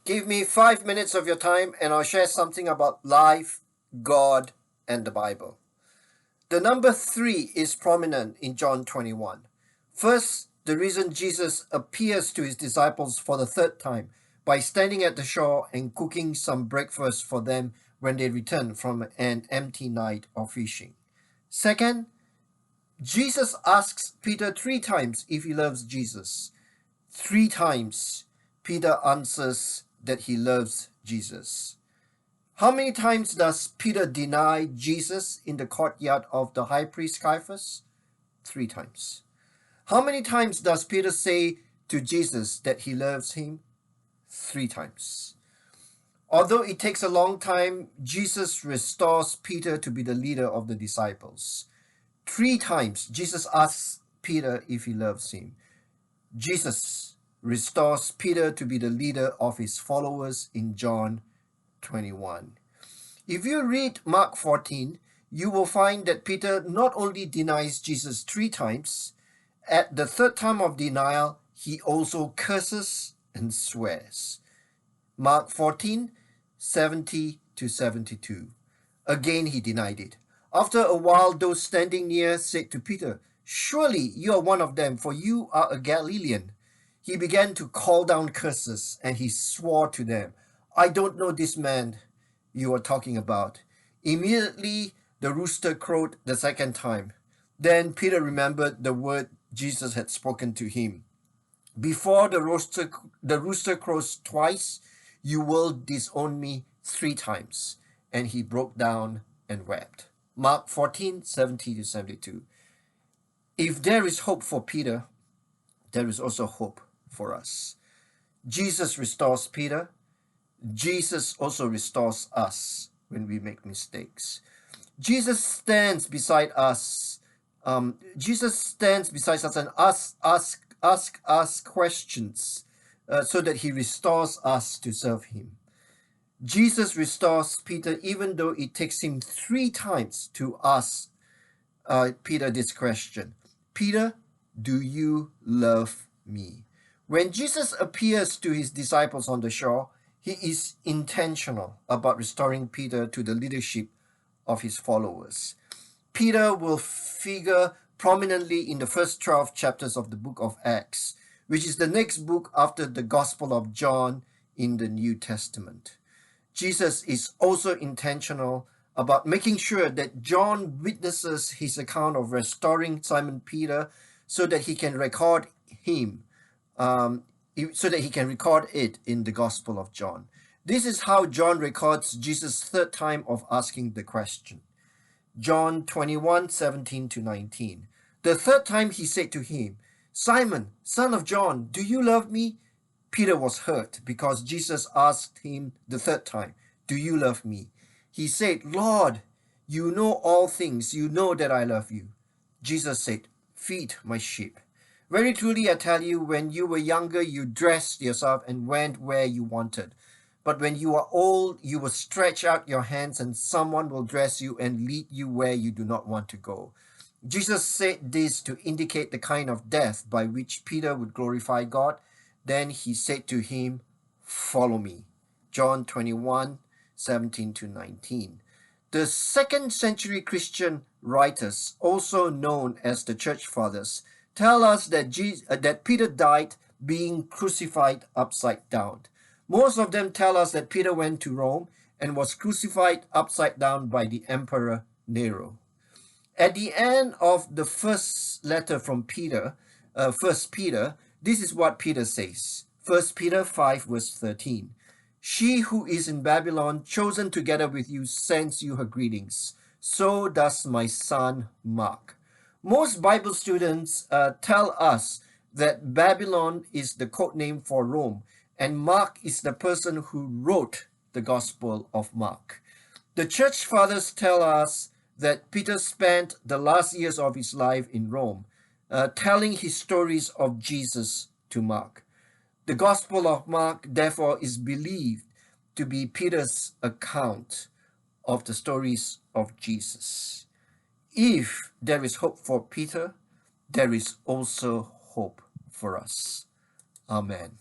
Give me 5 minutes of your time and I'll share something about life, God, and the Bible. The number 3 is prominent in John 21. First, the reason Jesus appears to his disciples for the third time by standing at the shore and cooking some breakfast for them when they return from an empty night of fishing. Second, Jesus asks Peter 3 times if he loves Jesus. 3 times Peter answers that he loves Jesus. How many times does Peter deny Jesus in the courtyard of the high priest Caiaphas? 3 times. How many times does Peter say to Jesus that he loves him? 3 times. Although it takes a long time, Jesus restores Peter to be the leader of the disciples. 3 times Jesus asks Peter if he loves him. Jesus restores Peter to be the leader of his followers in John 21. If you read Mark 14, you will find that Peter not only denies Jesus 3 times, at the third time of denial, he also curses and swears. Mark 14, 70 to 72. Again he denied it. After a while, those standing near said to Peter, "Surely you are one of them, for you are a Galilean." He began to call down curses, and he swore to them, "I don't know this man you are talking about." Immediately the rooster crowed the second time. Then Peter remembered the word Jesus had spoken to him. "Before the rooster crows twice, you will disown me 3 times." And he broke down and wept. Mark 14, 70 to 72. If there is hope for Peter, there is also hope for us. Jesus restores Peter. Jesus also restores us when we make mistakes. Jesus stands beside us. Jesus stands beside us and ask us questions so that he restores us to serve him. Jesus restores Peter even though it takes him 3 times to ask Peter this question. "Peter, do you love me?" When Jesus appears to his disciples on the shore, he is intentional about restoring Peter to the leadership of his followers. Peter will figure prominently in the first 12 chapters of the book of Acts, which is the next book after the Gospel of John in the New Testament. Jesus is also intentional about making sure that John witnesses his account of restoring Simon Peter so that he can record it in the Gospel of John. This is how John records Jesus' third time of asking the question. John 21, 17 to 19. The third time he said to him, "Simon, son of John, do you love me?" Peter was hurt because Jesus asked him the third time, "Do you love me?" He said, "Lord, you know all things. You know that I love you." Jesus said, "Feed my sheep. Very truly I tell you, when you were younger, you dressed yourself and went where you wanted. But when you are old, you will stretch out your hands and someone will dress you and lead you where you do not want to go." Jesus said this to indicate the kind of death by which Peter would glorify God. Then he said to him, "Follow me." John 21, 17 to 19. The 2nd century Christian writers, also known as the Church Fathers, tell us that Peter died being crucified upside down. Most of them tell us that Peter went to Rome and was crucified upside down by the Emperor Nero. At the end of the first letter from Peter, 1 Peter, this is what Peter says. 1 Peter 5 verse 13. "She who is in Babylon, chosen together with you, sends you her greetings. So does my son Mark." Most Bible students tell us that Babylon is the code name for Rome, and Mark is the person who wrote the Gospel of Mark. The Church Fathers tell us that Peter spent the last years of his life in Rome, telling his stories of Jesus to Mark. The Gospel of Mark, therefore, is believed to be Peter's account of the stories of Jesus. If there is hope for Peter, there is also hope for us. Amen.